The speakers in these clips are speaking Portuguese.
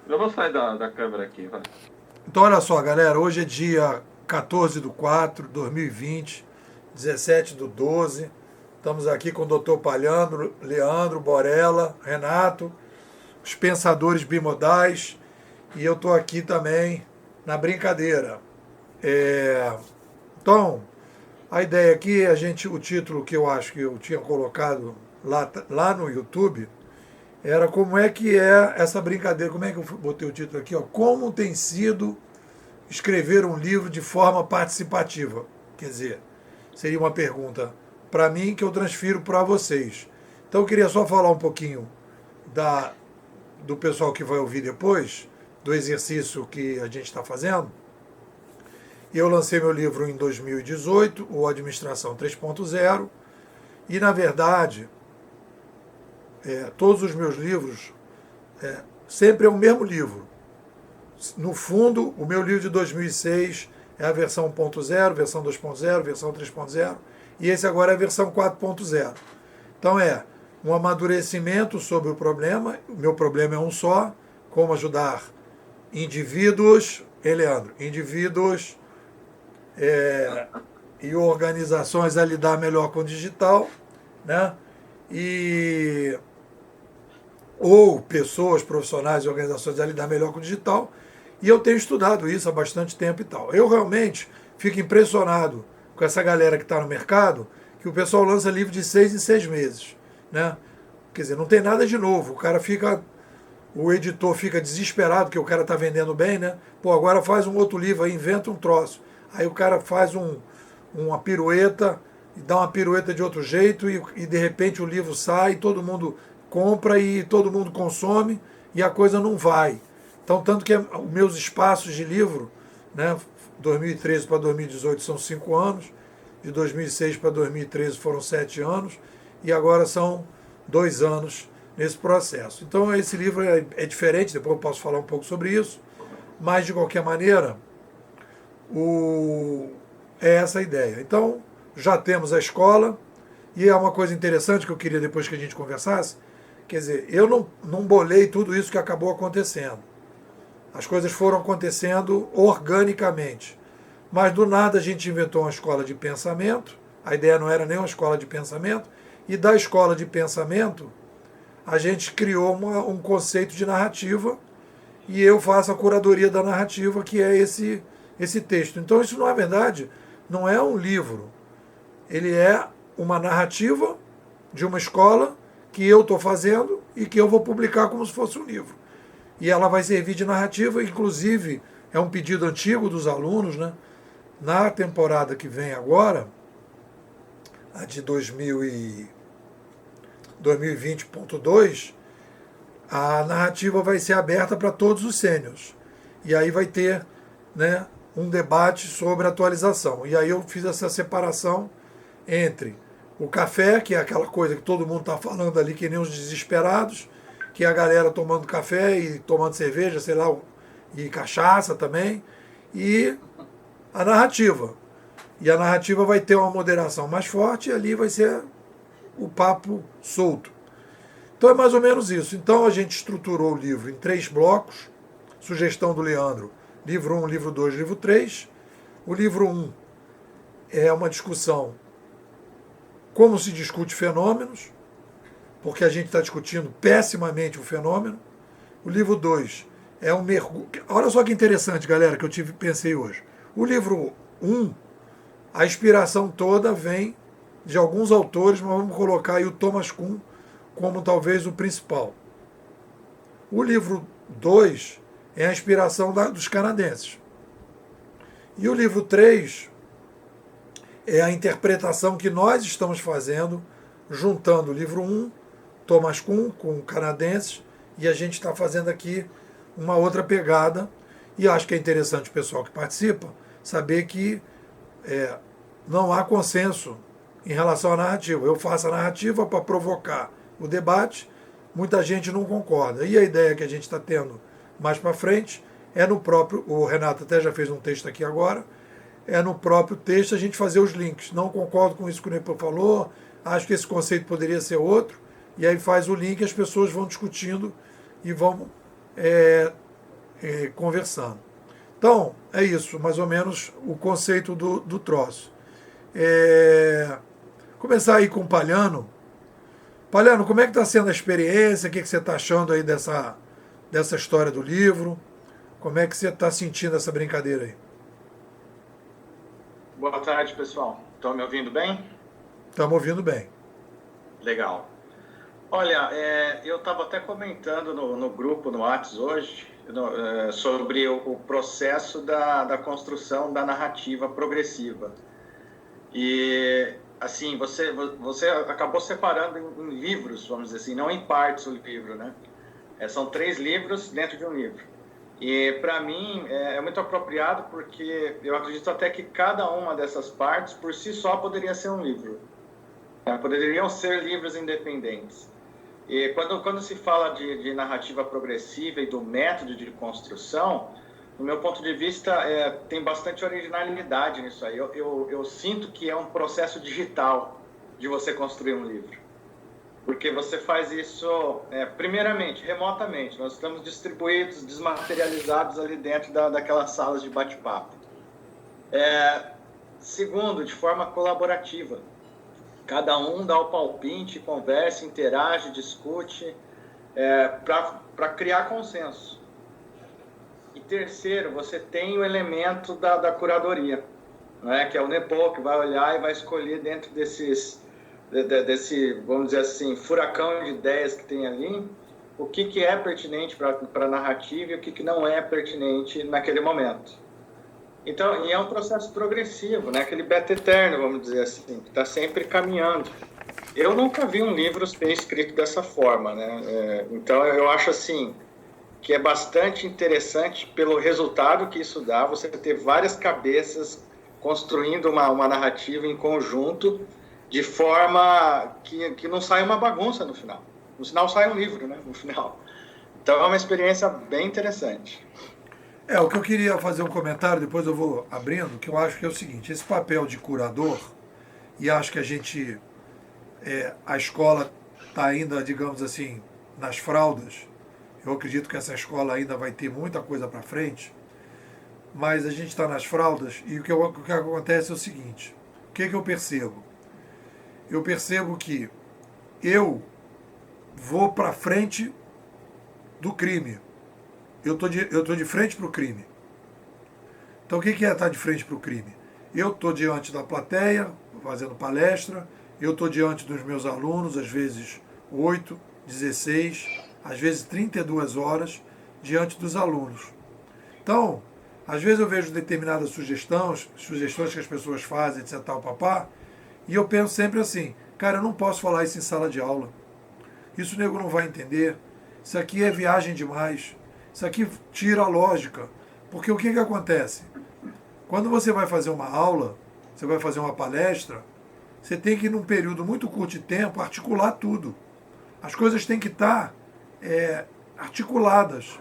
Eu vou sair da câmera aqui, vai. Então, olha só, galera, hoje é dia 14/4/2020, 17/12. Estamos aqui com o doutor Palhano, Leandro, Borella, Renato, os pensadores bimodais, e eu estou aqui também na brincadeira. É, Então, a ideia aqui, o título que eu acho que eu tinha colocado lá no YouTube, era como é que é essa brincadeira, como é que eu botei o título aqui, ó, como tem sido escrever um livro de forma participativa. Quer dizer, seria uma pergunta para mim que eu transfiro para vocês. Então eu queria só falar um pouquinho da, do pessoal que vai ouvir depois, do exercício que a gente está fazendo. Eu lancei meu livro em 2018, o Administração 3.0, e na verdade, todos os meus livros sempre é o mesmo livro. No fundo, o meu livro de 2006 é a versão 1.0, versão 2.0, versão 3.0, e esse agora é a versão 4.0. Então é um amadurecimento sobre o problema. O meu problema é um só: como ajudar indivíduos, Leandro, indivíduos e organizações a lidar melhor com o digital, né? E ou pessoas, profissionais e organizações a lidar melhor com o digital. E eu tenho estudado isso há bastante tempo e tal. Eu realmente fico impressionado com essa galera que está no mercado, que o pessoal lança livro de 6 em 6 meses, né? Quer dizer, não tem nada de novo. O editor fica desesperado que o cara está vendendo bem, né? Pô, agora faz um outro livro aí, inventa um troço. Aí o cara faz uma pirueta, e dá uma pirueta de outro jeito, e de repente o livro sai, todo mundo compra e todo mundo consome, e a coisa não vai. Então, tanto que os meus espaços de livro, né, 2013 para 2018 são 5 anos, de 2006 para 2013 foram 7 anos, e agora são 2 anos nesse processo. Então, esse livro é diferente, depois eu posso falar um pouco sobre isso, mas, de qualquer maneira, é essa a ideia. Então, já temos a escola, e é uma coisa interessante que eu queria depois que a gente conversasse, quer dizer, eu não bolei tudo isso que acabou acontecendo. As coisas foram acontecendo organicamente. Mas do nada a gente inventou uma escola de pensamento, a ideia não era nem uma escola de pensamento, e da escola de pensamento a gente criou um conceito de narrativa, e eu faço a curadoria da narrativa, que é esse texto. Então isso, na verdade, não é um livro, ele é uma narrativa de uma escola que eu estou fazendo e que eu vou publicar como se fosse um livro. E ela vai servir de narrativa, inclusive é um pedido antigo dos alunos, né? Na temporada que vem agora, a de 2020.2, a narrativa vai ser aberta para todos os sêniors. E aí vai ter, né, um debate sobre atualização. E aí eu fiz essa separação entre o café, que é aquela coisa que todo mundo está falando ali, que nem os desesperados, que é a galera tomando café e tomando cerveja, sei lá, e cachaça também, e a narrativa. E a narrativa vai ter uma moderação mais forte, e ali vai ser o papo solto. Então é mais ou menos isso. Então a gente estruturou o livro em 3 blocos, sugestão do Leandro: livro 1, livro 2, livro 3. O livro 1 é uma discussão como se discute fenômenos, porque a gente está discutindo pessimamente o fenômeno. O livro 2 é um mergulho. Olha só que interessante, galera, que pensei hoje. O livro 1, a inspiração toda vem de alguns autores, mas vamos colocar aí o Thomas Kuhn como talvez o principal. O livro 2 é a inspiração dos canadenses. E o livro 3 é a interpretação que nós estamos fazendo, juntando o livro 1, Thomas Kuhn, com canadenses, e a gente está fazendo aqui uma outra pegada. E acho que é interessante o pessoal que participa saber que não há consenso em relação à narrativa. Eu faço a narrativa para provocar o debate, muita gente não concorda. E a ideia que a gente está tendo mais para frente é no próprio, o Renato até já fez um texto aqui agora, é no próprio texto a gente fazer os links. Não concordo com isso que o Nepo falou, acho que esse conceito poderia ser outro, e aí faz o link e as pessoas vão discutindo e vão conversando. Então, é isso, mais ou menos o conceito do troço. Começar aí com o Palhano. Palhano, como é que está sendo a experiência? O que você está achando aí dessa história do livro? Como é que você está sentindo essa brincadeira aí? Boa tarde, pessoal. Estão me ouvindo bem? Estamos ouvindo bem. Legal. Olha, eu estava até comentando no grupo, no Whats hoje, sobre o processo da construção da narrativa progressiva. E, assim, você acabou separando em livros, vamos dizer assim, não em partes o livro, né? São 3 livros dentro de um livro. E, para mim, é muito apropriado porque eu acredito até que cada uma dessas partes, por si só, poderia ser um livro. Poderiam ser livros independentes. E quando se fala de narrativa progressiva e do método de construção, no meu ponto de vista, tem bastante originalidade nisso aí. Eu sinto que é um processo digital de você construir um livro. Porque você faz isso, primeiramente, remotamente. Nós estamos distribuídos, desmaterializados ali dentro daquelas salas de bate-papo. Segundo, de forma colaborativa. Cada um dá o palpite, conversa, interage, discute, para criar consenso. E terceiro, você tem o elemento da curadoria, né? Que é o NEPO, que vai olhar e vai escolher dentro desse, vamos dizer assim, furacão de ideias que tem ali, o que é pertinente para a narrativa e o que não é pertinente naquele momento. Então, e é um processo progressivo, né? Aquele beta eterno, vamos dizer assim, que está sempre caminhando. Eu nunca vi um livro ser escrito dessa forma, né? Então, eu acho assim que é bastante interessante pelo resultado que isso dá, você ter várias cabeças construindo uma narrativa em conjunto, de forma que não sai uma bagunça no final. No final sai um livro, né? No final. Então, é uma experiência bem interessante. O que eu queria fazer um comentário, depois eu vou abrindo, que eu acho que é o seguinte, esse papel de curador, e acho que a escola está ainda, digamos assim, nas fraldas, eu acredito que essa escola ainda vai ter muita coisa para frente, mas a gente está nas fraldas, e o que acontece é o seguinte, o que eu percebo? Eu percebo que eu vou para frente do crime. Eu tô de frente para o crime. Então o que é estar de frente para o crime? Eu estou diante da plateia, fazendo palestra, eu estou diante dos meus alunos, às vezes 8, 16, às vezes 32 horas, diante dos alunos. Então, às vezes eu vejo determinadas sugestões que as pessoas fazem, etc, tal, papá, e eu penso sempre assim, cara, eu não posso falar isso em sala de aula. Isso o nego não vai entender. Isso aqui é viagem demais. Isso aqui tira a lógica. Porque o que acontece? Quando você vai fazer uma aula, você vai fazer uma palestra, você tem que, num período muito curto de tempo, articular tudo. As coisas têm que estar articuladas.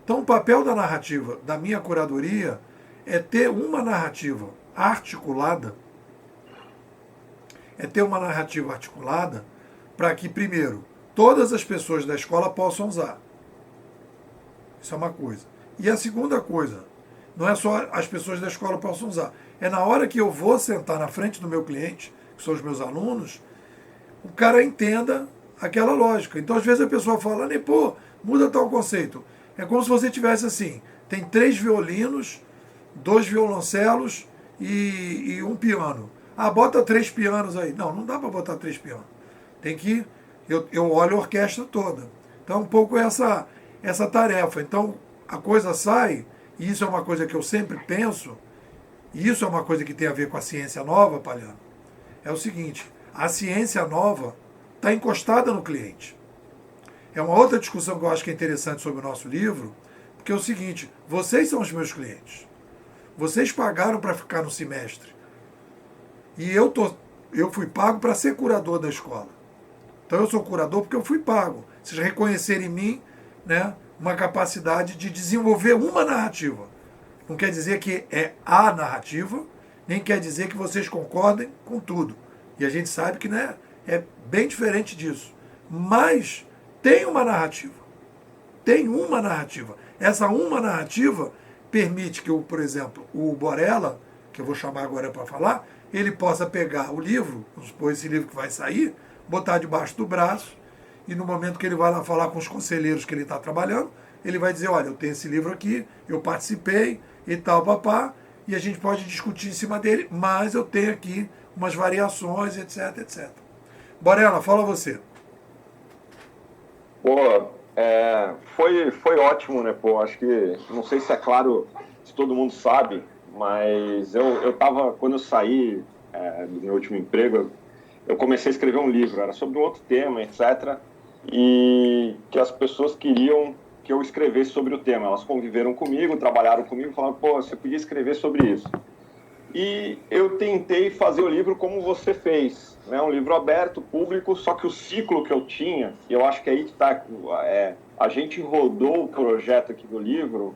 Então, o papel da narrativa, da minha curadoria, é ter uma narrativa articulada, para que, primeiro, todas as pessoas da escola possam usar. Isso é uma coisa. E a segunda coisa, não é só as pessoas da escola possam usar. É na hora que eu vou sentar na frente do meu cliente, que são os meus alunos, o cara entenda aquela lógica. Então, às vezes a pessoa fala, pô, muda tal conceito. É como se você tivesse assim, tem 3 violinos, 2 violoncelos e um piano. Ah, bota 3 pianos aí. Não dá para botar 3 pianos. Tem que... Eu olho a orquestra toda. Então, um pouco essa tarefa. Então, a coisa sai, e isso é uma coisa que eu sempre penso, e isso é uma coisa que tem a ver com a ciência nova, Palhano, é o seguinte, a ciência nova está encostada no cliente. É uma outra discussão que eu acho que é interessante sobre o nosso livro, porque é o seguinte, vocês são os meus clientes. Vocês pagaram para ficar no semestre. E eu fui pago para ser curador da escola. Então eu sou curador porque eu fui pago. Vocês reconhecerem em mim, né, uma capacidade de desenvolver uma narrativa. Não quer dizer que é a narrativa, nem quer dizer que vocês concordem com tudo. E a gente sabe que, né, é bem diferente disso. Mas tem uma narrativa. tem uma narrativa. Essa uma narrativa permite que, por exemplo, o Borella, que eu vou chamar agora para falar, ele possa pegar o livro, vamos supor, esse livro que vai sair, botar debaixo do braço, e no momento que ele vai lá falar com os conselheiros que ele está trabalhando, ele vai dizer, olha, eu tenho esse livro aqui, eu participei e tal, papá, e a gente pode discutir em cima dele, mas eu tenho aqui umas variações, etc, etc. Borella, fala você. Pô, foi ótimo, né, pô, acho que, não sei se é claro, se todo mundo sabe, mas eu tava, quando eu saí do meu último emprego, eu comecei a escrever um livro, era sobre um outro tema, etc., e que as pessoas queriam que eu escrevesse sobre o tema. Elas conviveram comigo, trabalharam comigo, falaram, pô, você podia escrever sobre isso. E eu tentei fazer o livro como você fez, né? Um livro aberto, público, só que o ciclo que eu tinha, e eu acho que aí que está, a gente rodou o projeto aqui do livro,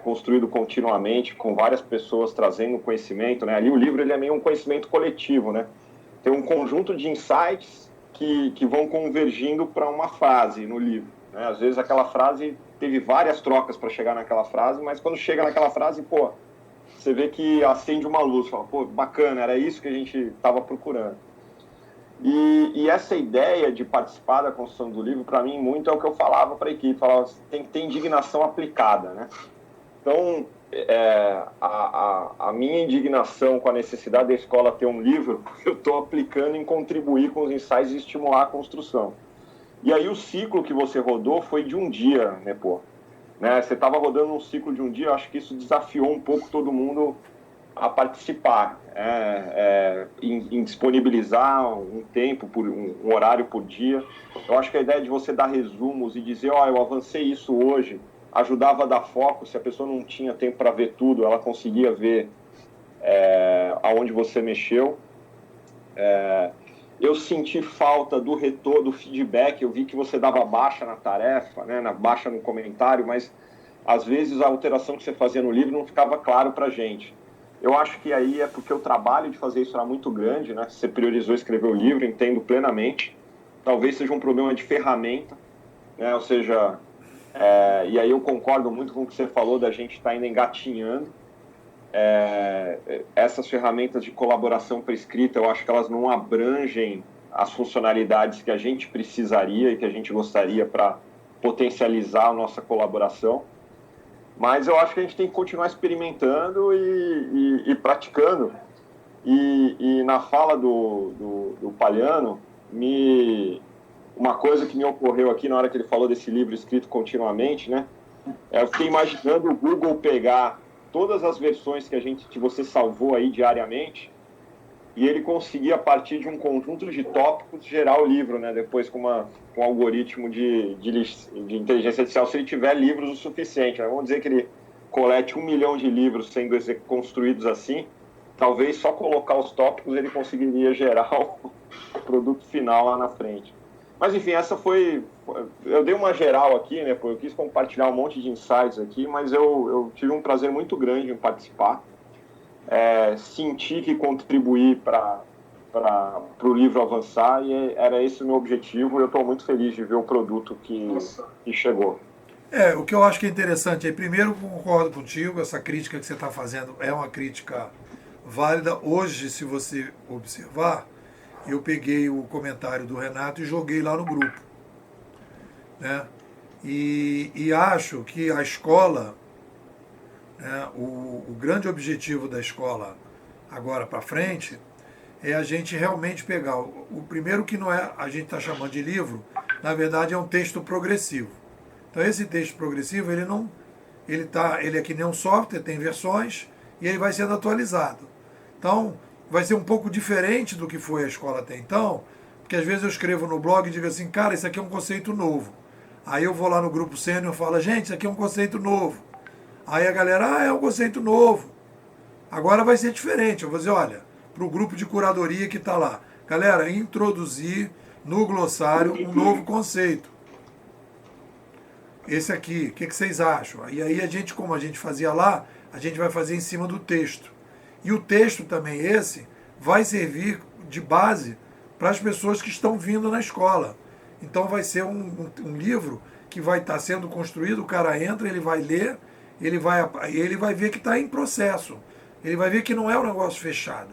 construído continuamente, com várias pessoas trazendo conhecimento, né? Ali o livro ele é meio um conhecimento coletivo, né? Tem um conjunto de insights que vão convergindo para uma frase no livro, né? Às vezes aquela frase teve várias trocas para chegar naquela frase, mas quando chega naquela frase, pô, você vê que acende uma luz, fala, pô, bacana, era isso que a gente estava procurando. E essa ideia de participar da construção do livro, para mim, muito é o que eu falava para a equipe, falava, tem que ter indignação aplicada, né? Então, a minha indignação com a necessidade da escola ter um livro, eu estou aplicando em contribuir com os ensaios e estimular a construção. E aí o ciclo que você rodou foi de um dia, né, pô? Né? Você estava rodando um ciclo de um dia, eu acho que isso desafiou um pouco todo mundo a participar, em disponibilizar um tempo, um horário por dia. Eu acho que a ideia de você dar resumos e dizer, eu avancei isso hoje, ajudava a dar foco. Se a pessoa não tinha tempo para ver tudo, ela conseguia ver aonde você mexeu. Eu senti falta do retorno, do feedback. Eu vi que você dava baixa na tarefa, né, baixa no comentário, mas às vezes a alteração que você fazia no livro não ficava claro para a gente. Eu acho que aí é porque o trabalho de fazer isso era muito grande, né? Você priorizou escrever o livro, entendo plenamente. Talvez seja um problema de ferramenta, né? Ou seja, e aí eu concordo muito com o que você falou da gente estar ainda engatinhando. Essas ferramentas de colaboração para escrita, eu acho que elas não abrangem as funcionalidades que a gente precisaria e que a gente gostaria para potencializar a nossa colaboração. Mas eu acho que a gente tem que continuar experimentando e praticando. E na fala do Palhano, uma coisa que me ocorreu aqui na hora que ele falou desse livro escrito continuamente, né? Eu fiquei imaginando o Google pegar todas as versões que você salvou aí diariamente e ele conseguir, a partir de um conjunto de tópicos, gerar o livro, né? Depois com um algoritmo de inteligência artificial, se ele tiver livros o suficiente, né? Vamos dizer que ele colete 1 milhão de livros sendo construídos assim, talvez só colocar os tópicos ele conseguiria gerar o produto final lá na frente. Mas enfim, eu dei uma geral aqui, né? Porque eu quis compartilhar um monte de insights aqui, mas eu tive um prazer muito grande em participar. Senti que contribuí para o livro avançar e era esse o meu objetivo. Eu estou muito feliz de ver o produto que chegou. O que eu acho que é interessante é, primeiro, concordo contigo, essa crítica que você está fazendo é uma crítica válida. Hoje, se você observar, eu peguei o comentário do Renato e joguei lá no grupo, né? E acho que a escola, né, o grande objetivo da escola agora para frente é a gente realmente pegar o primeiro, que não é, a gente está chamando de livro, na verdade é um texto progressivo. Então esse texto progressivo, ele é que nem um software, tem versões e ele vai sendo atualizado. Então vai ser um pouco diferente do que foi a escola até então, porque às vezes eu escrevo no blog e digo assim, cara, isso aqui é um conceito novo. Aí eu vou lá no grupo sênior e falo, gente, isso aqui é um conceito novo. Aí a galera, é um conceito novo. Agora vai ser diferente. Eu vou dizer, olha, para o grupo de curadoria que está lá, galera, introduzir no glossário um novo conceito. Esse aqui, o que vocês acham? E aí como a gente fazia lá, a gente vai fazer em cima do texto. E o texto também vai servir de base para as pessoas que estão vindo na escola. Então vai ser um livro que vai estar sendo construído, o cara entra, ele vai ler, ele vai ver que está em processo. Ele vai ver que não é um negócio fechado.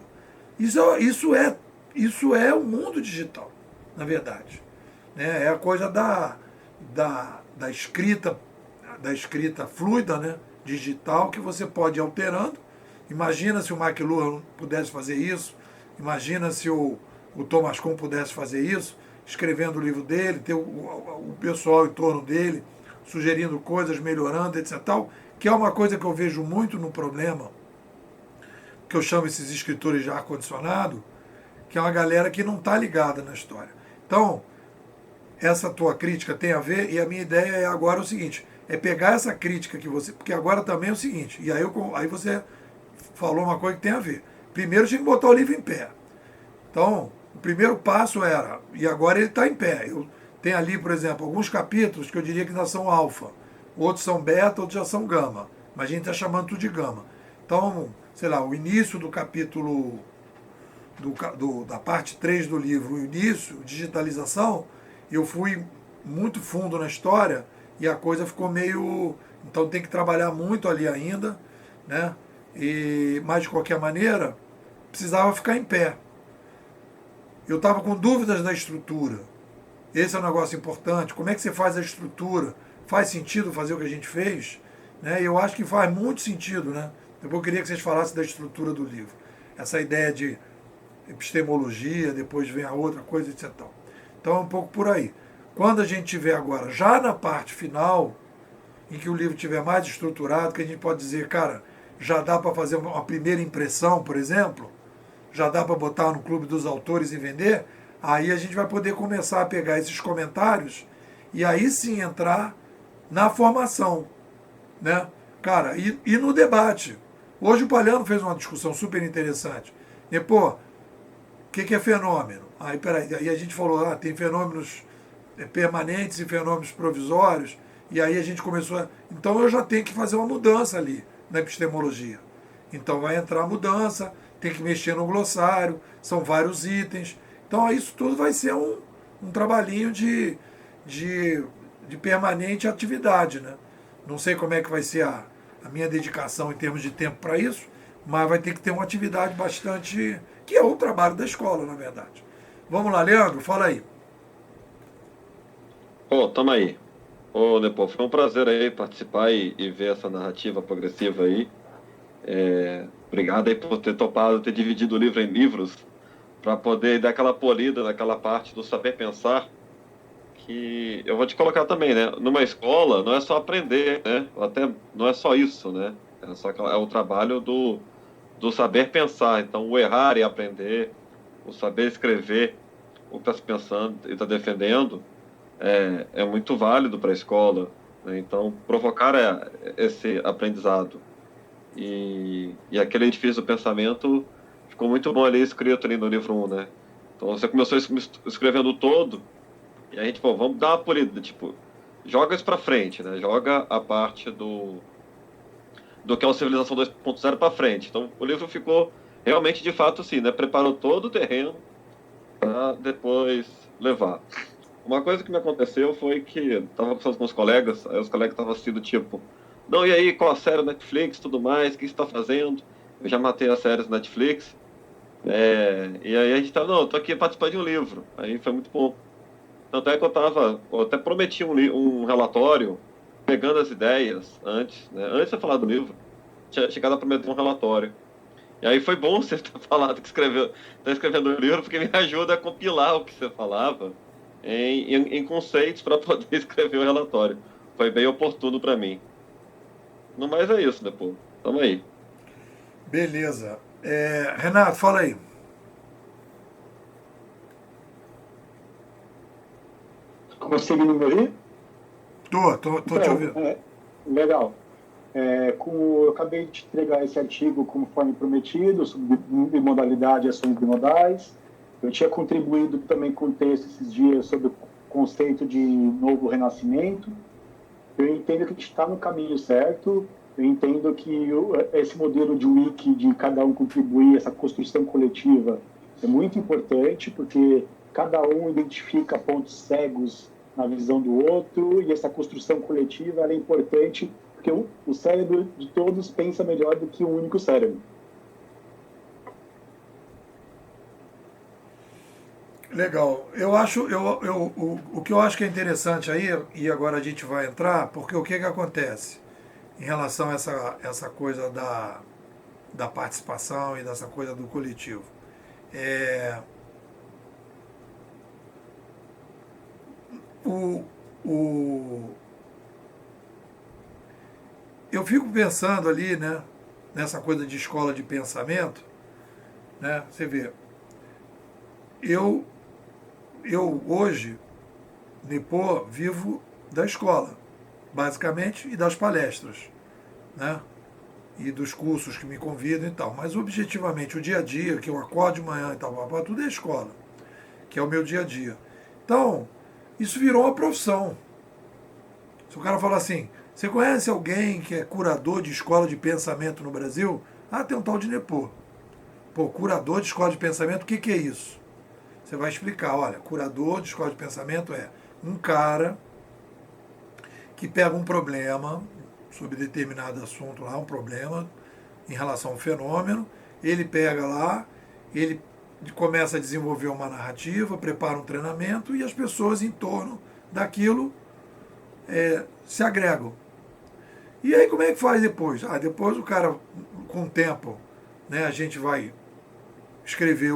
Isso é o mundo digital, na verdade. Né? É a coisa da escrita fluida, né? Digital, que você pode ir alterando. Imagina se o McLuhan pudesse fazer isso, imagina se o Thomas Kuhn pudesse fazer isso, escrevendo o livro dele, ter o pessoal em torno dele, sugerindo coisas, melhorando, etc. Tal, que é uma coisa que eu vejo muito no problema, que eu chamo esses escritores de ar-condicionado, que é uma galera que não está ligada na história. Então, essa tua crítica tem a ver, e a minha ideia é agora o seguinte, é pegar essa crítica que você... Porque agora também é o seguinte, e aí você falou uma coisa que tem a ver. Primeiro tinha que botar o livro em pé. Então, o primeiro passo era, e agora ele está em pé. Tem ali, por exemplo, alguns capítulos que eu diria que ainda são alfa, outros são beta, outros já são gama, mas a gente está chamando tudo de gama. Então, sei lá, o início do capítulo, da parte 3 do livro, o início, digitalização, eu fui muito fundo na história e a coisa ficou meio... Então tem que trabalhar muito ali ainda, né? Mas de qualquer maneira, precisava ficar em pé. Eu estava com dúvidas da estrutura. Esse é um negócio importante. Como é que você faz a estrutura? Faz sentido fazer o que a gente fez? Né? Eu acho que faz muito sentido, né? Eu queria que vocês falassem da estrutura do livro. Essa ideia de epistemologia, depois vem a outra coisa, etc. Então é um pouco por aí. Quando a gente tiver agora, já na parte final, em que o livro estiver mais estruturado, que a gente pode dizer, cara, já dá para fazer uma primeira impressão, por exemplo, já dá para botar no Clube dos Autores e vender, aí a gente vai poder começar a pegar esses comentários e aí sim entrar na formação, né? Cara, e no debate. Hoje o Palhano fez uma discussão super interessante. E, pô, o que é fenômeno? Aí a gente falou, tem fenômenos permanentes e fenômenos provisórios, e aí a gente começou a... Então eu já tenho que fazer uma mudança ali na epistemologia. Então vai entrar a mudança, tem que mexer no glossário, são vários itens. Então isso tudo vai ser um trabalhinho de permanente atividade, né? Não sei como é que vai ser a minha dedicação em termos de tempo para isso, mas vai ter que ter uma atividade bastante... que é o trabalho da escola, na verdade. Vamos lá, Leandro, fala aí. Tamo aí. Nepo, foi um prazer aí participar e ver essa narrativa progressiva aí. Obrigado aí por ter topado, ter dividido o livro em livros, para poder dar aquela polida naquela parte do saber pensar, que eu vou te colocar também, né? Numa escola não é só aprender, né? Até não é só isso, né? É o trabalho do saber pensar. Então, o errar e aprender, o saber escrever o que está se pensando e está defendendo, é muito válido para a escola, né? Então, provocar esse aprendizado. E aquele edifício do pensamento ficou muito bom ali, escrito ali no livro 1, né? Então, você começou escrevendo todo, e a gente, vamos dar uma polida, tipo, joga isso para frente, né? Joga a parte do que é a Civilização 2.0 para frente. Então, o livro ficou realmente, de fato, assim, né? Preparou todo o terreno para depois levar. Uma coisa que me aconteceu foi que estava conversando com os colegas, aí os colegas estavam assistindo, tipo, não, e aí, qual a série Netflix, tudo mais, o que você está fazendo? Eu já matei as séries Netflix. E aí a gente estava, não, eu tô aqui participando de um livro. Aí foi muito bom. Tanto é que eu até prometi um relatório, pegando as ideias antes, né? Antes de eu falar do livro, tinha chegado a prometer um relatório. E aí foi bom você ter falado que está escrevendo um livro, porque me ajuda a compilar o que você falava em conceitos para poder escrever o relatório. Foi bem oportuno para mim. No mais é isso, depois. Tamo aí. Beleza. Renato, fala aí. Conseguindo me ouvir? Tô te ouvindo. Legal. Eu acabei de entregar esse artigo conforme prometido, sobre bimodalidade e ações bimodais. Eu tinha contribuído também com texto esses dias sobre o conceito de novo renascimento. Eu entendo que a gente está no caminho certo. Eu entendo que esse modelo de wiki, de cada um contribuir, essa construção coletiva, é muito importante, porque cada um identifica pontos cegos na visão do outro, e essa construção coletiva ela é importante, porque o cérebro de todos pensa melhor do que um único cérebro. Legal. O que eu acho que é interessante aí, e agora a gente vai entrar, porque o que acontece em relação a essa coisa da participação e dessa coisa do coletivo? Eu fico pensando ali, né, nessa coisa de escola de pensamento, né, você vê, eu hoje, Nipô, vivo da escola, basicamente, e das palestras, né, e dos cursos que me convidam e tal, mas objetivamente o dia a dia, que eu acordo de manhã e tal, tudo é escola, que é o meu dia a dia. Então, isso virou uma profissão. Se o cara falar assim, você conhece alguém que é curador de escola de pensamento no Brasil? Ah, tem um tal de Nipô. Pô, curador de escola de pensamento, o que é isso? Você vai explicar, olha, curador de escola de pensamento é um cara que pega um problema sobre determinado assunto lá, um problema em relação a um fenômeno, ele pega lá, ele começa a desenvolver uma narrativa, prepara um treinamento e as pessoas em torno daquilo se agregam. E aí como é que faz depois? Ah, depois o cara, com o tempo, né, a gente vai escrever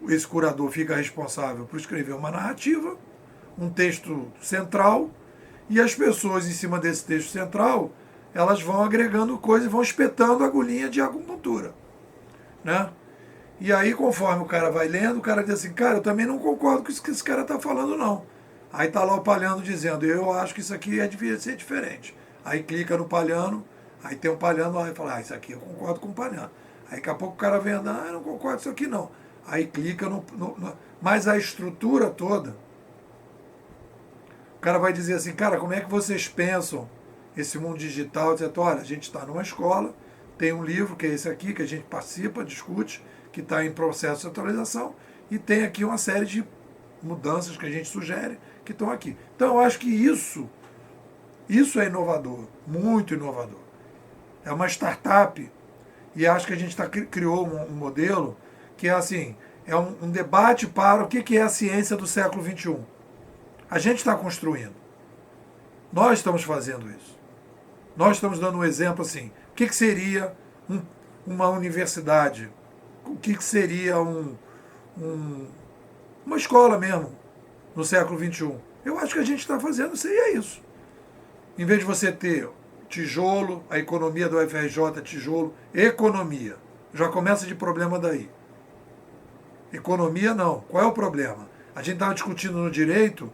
esse curador fica responsável por escrever uma narrativa, um texto central, e as pessoas em cima desse texto central, elas vão agregando coisas e vão espetando a agulhinha de acupuntura, né? E aí, conforme o cara vai lendo, o cara diz assim, cara, eu também não concordo com isso que esse cara está falando, não. Aí tá lá o Palhano dizendo, eu acho que isso aqui devia ser diferente. Aí clica no Palhano, aí tem um Palhano lá e fala, isso aqui eu concordo com o Palhano. Aí daqui a pouco o cara vem andando, eu não concordo com isso aqui não. Aí clica mas a estrutura toda, o cara vai dizer assim, cara, como é que vocês pensam esse mundo digital? Etc. Olha, a gente está numa escola, tem um livro, que é esse aqui, que a gente participa, discute, que está em processo de atualização, e tem aqui uma série de mudanças que a gente sugere, que estão aqui. Então eu acho que isso é inovador, muito inovador. É uma startup, e acho que a gente criou um modelo que é assim, é um debate para o que é a ciência do século XXI. A gente está construindo. Nós estamos fazendo isso. Nós estamos dando um exemplo assim, o que seria uma universidade? O que seria uma escola mesmo, no século XXI? Eu acho que a gente está fazendo seria isso. Em vez de você ter tijolo, a economia do UFRJ, tijolo, economia. Já começa de problema daí. Economia não. Qual é o problema? A gente estava discutindo no direito,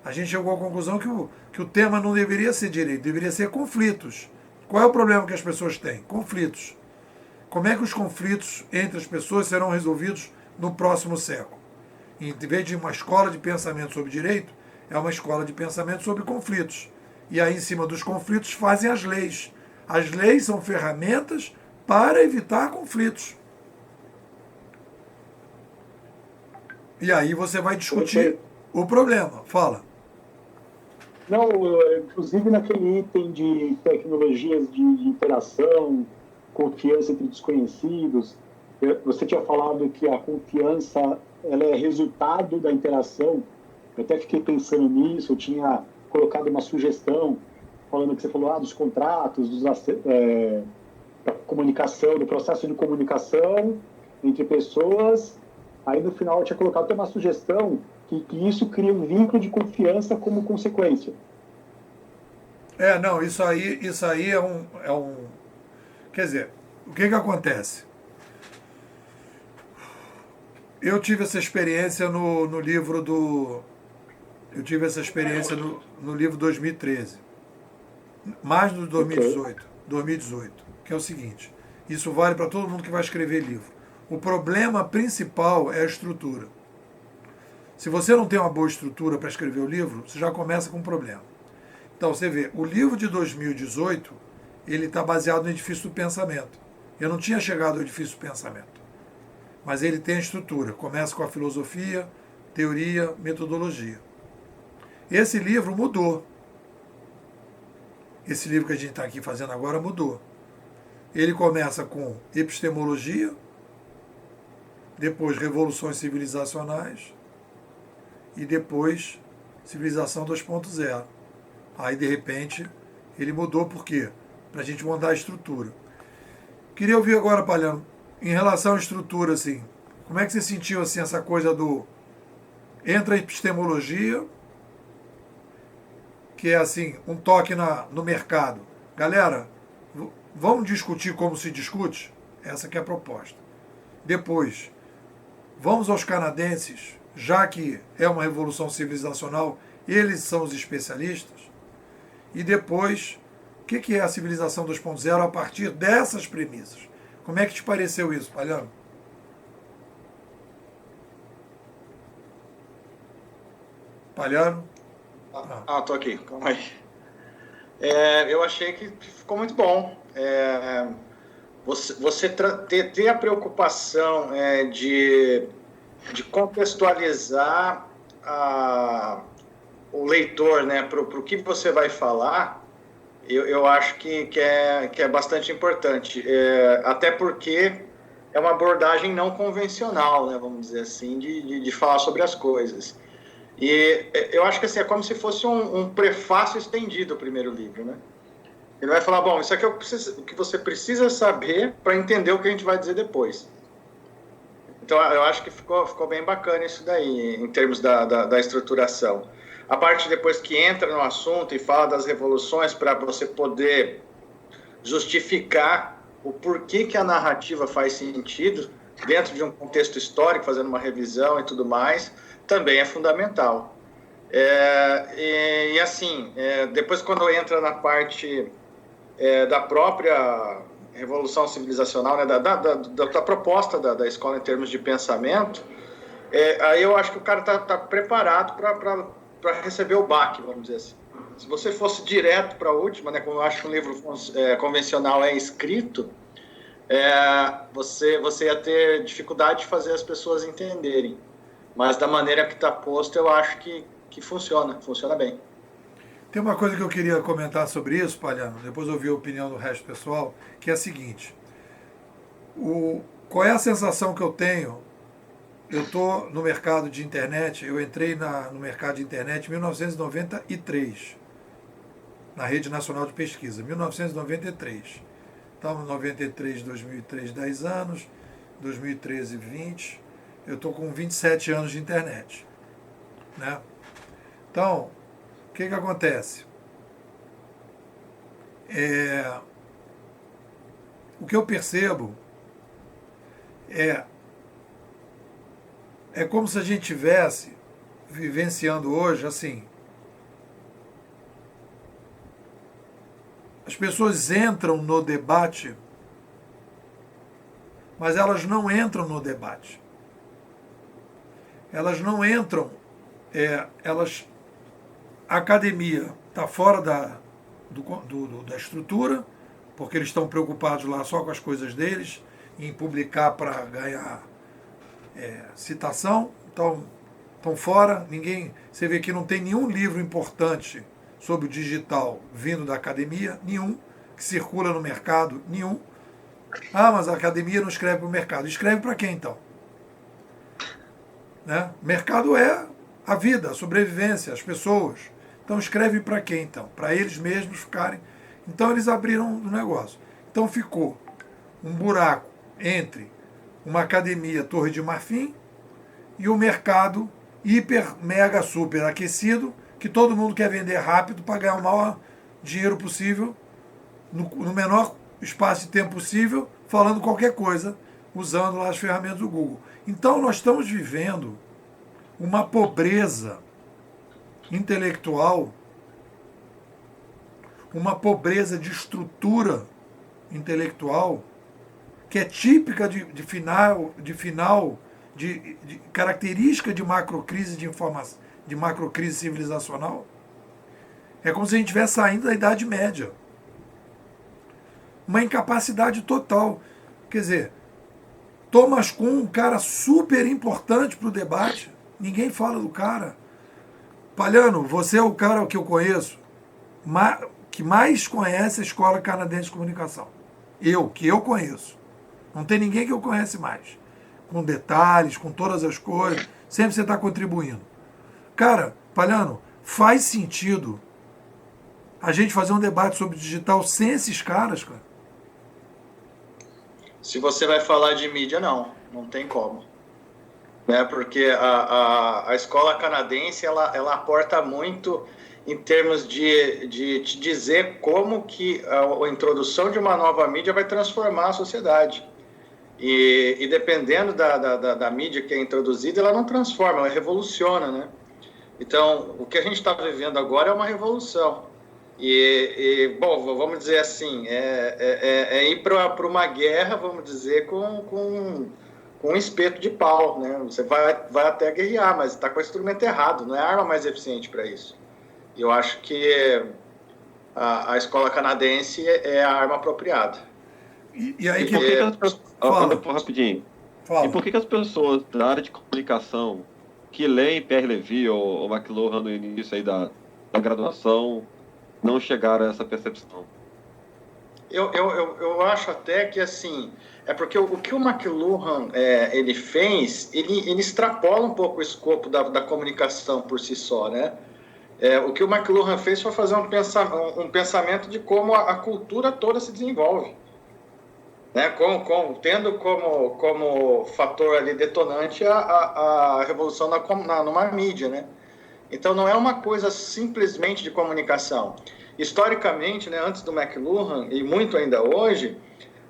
a gente chegou à conclusão que o tema não deveria ser direito, deveria ser conflitos. Qual é o problema que as pessoas têm? Conflitos. Como é que os conflitos entre as pessoas serão resolvidos no próximo século? Em vez de uma escola de pensamento sobre direito, é uma escola de pensamento sobre conflitos. E aí, em cima dos conflitos, fazem as leis. As leis são ferramentas para evitar conflitos. E aí você vai discutir o problema. Fala. Não, inclusive naquele item de tecnologias de interação, confiança entre desconhecidos, você tinha falado que a confiança ela é resultado da interação. Eu até fiquei pensando nisso, eu tinha colocado uma sugestão, falando que você falou dos contratos, da comunicação, do processo de comunicação entre pessoas. Aí no final eu tinha colocado até uma sugestão que isso cria um vínculo de confiança como consequência. Não, isso aí é um... Quer dizer, o que acontece? Eu tive essa experiência no livro do... Eu tive essa experiência no livro 2013. Mais no 2018, que é o seguinte, isso vale para todo mundo que vai escrever livro. O problema principal é a estrutura. Se você não tem uma boa estrutura para escrever o livro, você já começa com um problema. Então, você vê, o livro de 2018, ele está baseado no edifício do pensamento. Eu não tinha chegado ao edifício do pensamento. Mas ele tem a estrutura. Começa com a filosofia, teoria, metodologia. Esse livro mudou. Esse livro que a gente está aqui fazendo agora mudou. Ele começa com epistemologia, depois revoluções civilizacionais e depois civilização 2.0. Aí, de repente, ele mudou por quê? Para a gente mudar a estrutura. Queria ouvir agora, Palhano, em relação à estrutura, assim, como é que você sentiu assim, essa coisa do... Entra a epistemologia, que é assim, um toque no mercado. Galera, vamos discutir como se discute? Essa que é a proposta. Depois, vamos aos canadenses, já que é uma revolução civilizacional, eles são os especialistas. E depois, o que é a civilização 2.0 a partir dessas premissas? Como é que te pareceu isso, Palhano? Palhano? Tô aqui, calma aí. Eu achei que ficou muito bom. Você ter a preocupação de contextualizar o leitor, né, para o que você vai falar, eu acho que é bastante importante. Até porque é uma abordagem não convencional, né, vamos dizer assim, de falar sobre as coisas. E eu acho que assim, é como se fosse um prefácio estendido ao primeiro livro, né? Ele vai falar, bom, isso aqui é o que você precisa saber para entender o que a gente vai dizer depois. Então, eu acho que ficou bem bacana isso daí, em termos da estruturação. A parte depois que entra no assunto e fala das revoluções para você poder justificar o porquê que a narrativa faz sentido dentro de um contexto histórico, fazendo uma revisão e tudo mais, também é fundamental. Depois quando entra na parte da própria revolução civilizacional, né, da proposta da escola em termos de pensamento, aí eu acho que o cara está preparado para receber o baque, vamos dizer assim. Se você fosse direto para a última, né, como eu acho que um livro convencional é escrito, você ia ter dificuldade de fazer as pessoas entenderem. Mas da maneira que está posto, eu acho que funciona bem. Tem uma coisa que eu queria comentar sobre isso, Palhano, depois eu ouvi a opinião do resto do pessoal, que é a seguinte. Qual é a sensação que eu tenho? Eu estou no mercado de internet, eu entrei no mercado de internet em 1993, na Rede Nacional de Pesquisa, 1993. Estamos em 93, 2003, 10 anos, 2013, 20, eu estou com 27 anos de internet, né? Então, o que acontece? O que eu percebo é como se a gente estivesse vivenciando hoje, assim, as pessoas entram no debate, mas elas não entram no debate. Elas não entram, a academia está fora da estrutura, porque eles estão preocupados lá só com as coisas deles, em publicar para ganhar citação, então estão fora. Você vê que não tem nenhum livro importante sobre o digital vindo da academia, nenhum, que circula no mercado, nenhum. Mas a academia não escreve para o mercado. Escreve para quem, então? Né? Mercado é a vida, a sobrevivência, as pessoas. Então escreve para quem, então? Para eles mesmos ficarem. Então eles abriram o negócio. Então ficou um buraco entre uma academia Torre de Marfim e o mercado hiper, mega, super aquecido, que todo mundo quer vender rápido para ganhar o maior dinheiro possível, no menor espaço de tempo possível, falando qualquer coisa, usando lá as ferramentas do Google. Então nós estamos vivendo uma pobreza intelectual, uma pobreza de estrutura intelectual, que é típica de característica de macrocrise de informação, de macrocrise civilizacional. É como se a gente estivesse saindo da Idade Média. Uma incapacidade total. Quer dizer, Thomas Kuhn, um cara super importante para o debate, ninguém fala do cara. Palhano, você é o cara que eu conheço que mais conhece a Escola Canadense de Comunicação. Que eu conheço. Não tem ninguém que eu conhece mais. Com detalhes, com todas as coisas. Sempre você está contribuindo. Cara, Palhano, faz sentido a gente fazer um debate sobre digital sem esses caras, cara? Se você vai falar de mídia, não tem como. Né? Porque a escola canadense, ela aporta muito em termos de te dizer como que a introdução de uma nova mídia vai transformar a sociedade. E dependendo da mídia que é introduzida, ela não transforma, ela revoluciona, né? Então, o que a gente está vivendo agora é uma revolução. Bom, vamos dizer assim, ir para uma guerra, vamos dizer, com um espeto de pau, né? Você vai até guerrear, mas está com o instrumento errado, não é a arma mais eficiente para isso. E eu acho que a escola canadense é a arma apropriada. E aí Por que as pessoas... Rapidinho. Fala. E por que as pessoas da área de comunicação que leem Pierre Levy ou McLuhan no início aí da graduação não chegaram a essa percepção? Eu acho até que, assim, é porque o que o McLuhan ele fez, ele extrapola um pouco o escopo da comunicação por si só, né? O que o McLuhan fez foi fazer um pensamento de como a cultura toda se desenvolve, né? Tendo como fator ali detonante a revolução numa mídia, né? Então, não é uma coisa simplesmente de comunicação. Historicamente, né, antes do McLuhan, e muito ainda hoje,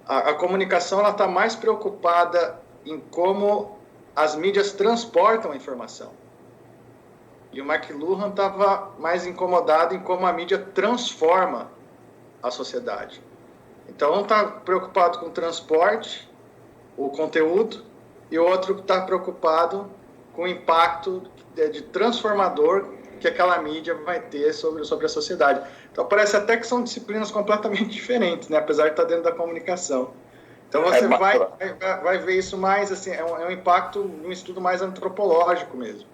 a comunicação está mais preocupada em como as mídias transportam a informação. E o McLuhan estava mais incomodado em como a mídia transforma a sociedade. Então, um está preocupado com o transporte, o conteúdo, e o outro está preocupado com o impacto de transformador que aquela mídia vai ter sobre a sociedade. Então, parece até que são disciplinas completamente diferentes, né? Apesar de estar dentro da comunicação. Então, você vai ver isso mais, assim, é um impacto, um estudo mais antropológico mesmo.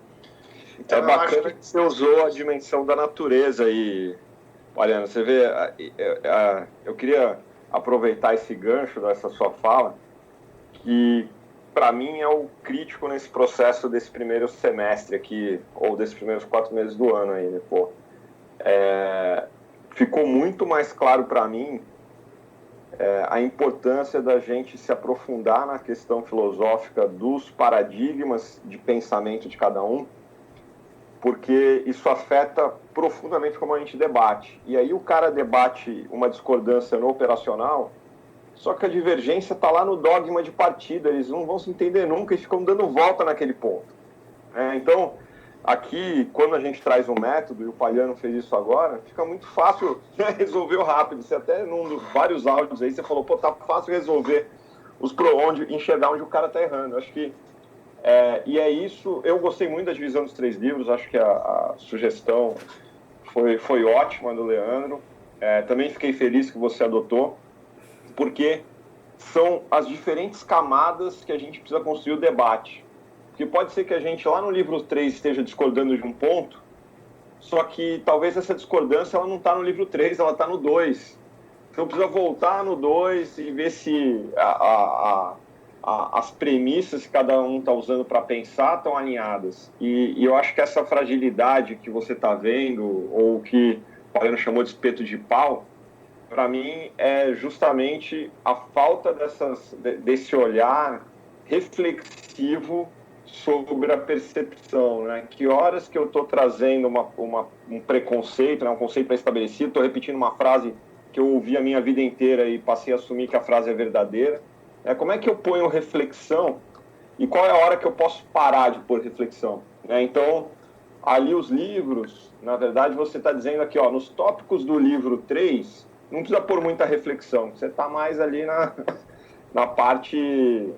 Então, bacana que você usou a dimensão da natureza aí, Mariana. Você vê, eu queria aproveitar esse gancho dessa sua fala, que para mim é o crítico nesse processo desse primeiro semestre aqui, ou desses primeiros 4 meses do ano aí, né, pô. Ficou muito mais claro para mim a importância da gente se aprofundar na questão filosófica dos paradigmas de pensamento de cada um, porque isso afeta profundamente como a gente debate. E aí o cara debate uma discordância no operacional, só que a divergência está lá no dogma de partida, eles não vão se entender nunca e ficam dando volta naquele ponto. Então, aqui, quando a gente traz um método, e o Palhano fez isso agora, fica muito fácil, né, resolver rápido. Você até, num dos vários áudios aí, você falou, pô, tá fácil resolver enxergar onde o cara tá errando. Acho que e é isso. Eu gostei muito da divisão dos 3 livros, acho que a sugestão foi ótima do Leandro. Também fiquei feliz que você adotou, porque são as diferentes camadas que a gente precisa construir o debate. Porque pode ser que a gente lá no livro 3 esteja discordando de um ponto, só que talvez essa discordância ela não está no livro 3, ela está no 2. Então precisa voltar no 2 e ver se as premissas que cada um está usando para pensar estão alinhadas. E eu acho que essa fragilidade que você está vendo, ou que o Paulo chamou de espeto de pau, para mim é justamente a falta desse olhar reflexivo sobre a percepção, né? Que horas que eu estou trazendo um preconceito, né? Um conceito pré-estabelecido, estou repetindo uma frase que eu ouvi a minha vida inteira e passei a assumir que a frase é verdadeira. Como é que eu ponho reflexão e qual é a hora que eu posso parar de pôr reflexão? Então, ali os livros, na verdade, você está dizendo aqui, ó, nos tópicos do livro 3, não precisa pôr muita reflexão, você está mais ali na parte,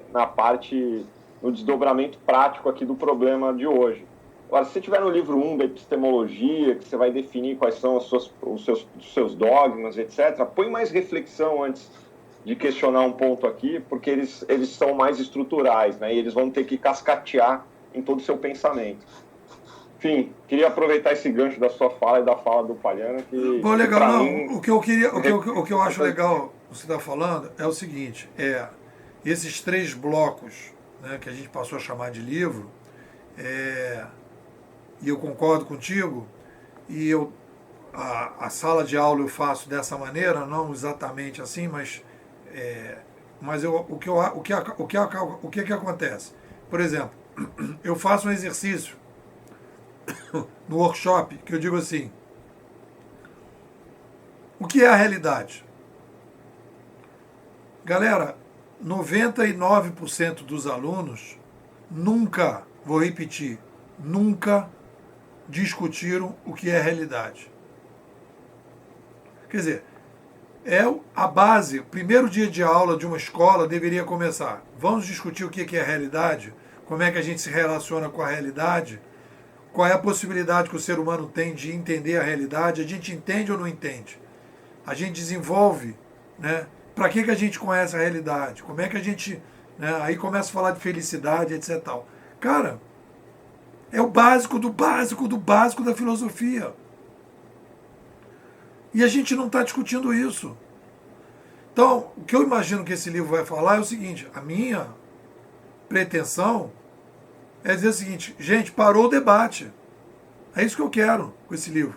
no desdobramento prático aqui do problema de hoje. Agora, se você estiver no livro 1 da epistemologia, que você vai definir quais são os seus dogmas, etc., põe mais reflexão antes de questionar um ponto aqui, porque eles são mais estruturais, né? E eles vão ter que cascatear em todo o seu pensamento. Enfim, queria aproveitar esse gancho da sua fala e da fala do Palhano. Pô, legal, não. Mim... O que eu acho legal você está falando é o seguinte: esses 3 blocos, né, que a gente passou a chamar de livro, e eu concordo contigo, e a sala de aula eu faço dessa maneira, não exatamente assim, mas o que acontece? Por exemplo, eu faço um exercício no workshop que eu digo assim: o que é a realidade? Galera, 99% dos alunos nunca, vou repetir, nunca discutiram o que é realidade. Quer dizer, a base, o primeiro dia de aula de uma escola deveria começar. Vamos discutir o que é a realidade, como é que a gente se relaciona com a realidade, qual é a possibilidade que o ser humano tem de entender a realidade, a gente entende ou não entende? A gente desenvolve, né? Para que a gente conhece a realidade? Como é que a gente... Né? Aí começa a falar de felicidade, etc. Tal. Cara, é o básico do básico do básico da filosofia. E a gente não está discutindo isso. Então, o que eu imagino que esse livro vai falar é o seguinte: a minha pretensão é dizer o seguinte: gente, parou o debate. É isso que eu quero com esse livro.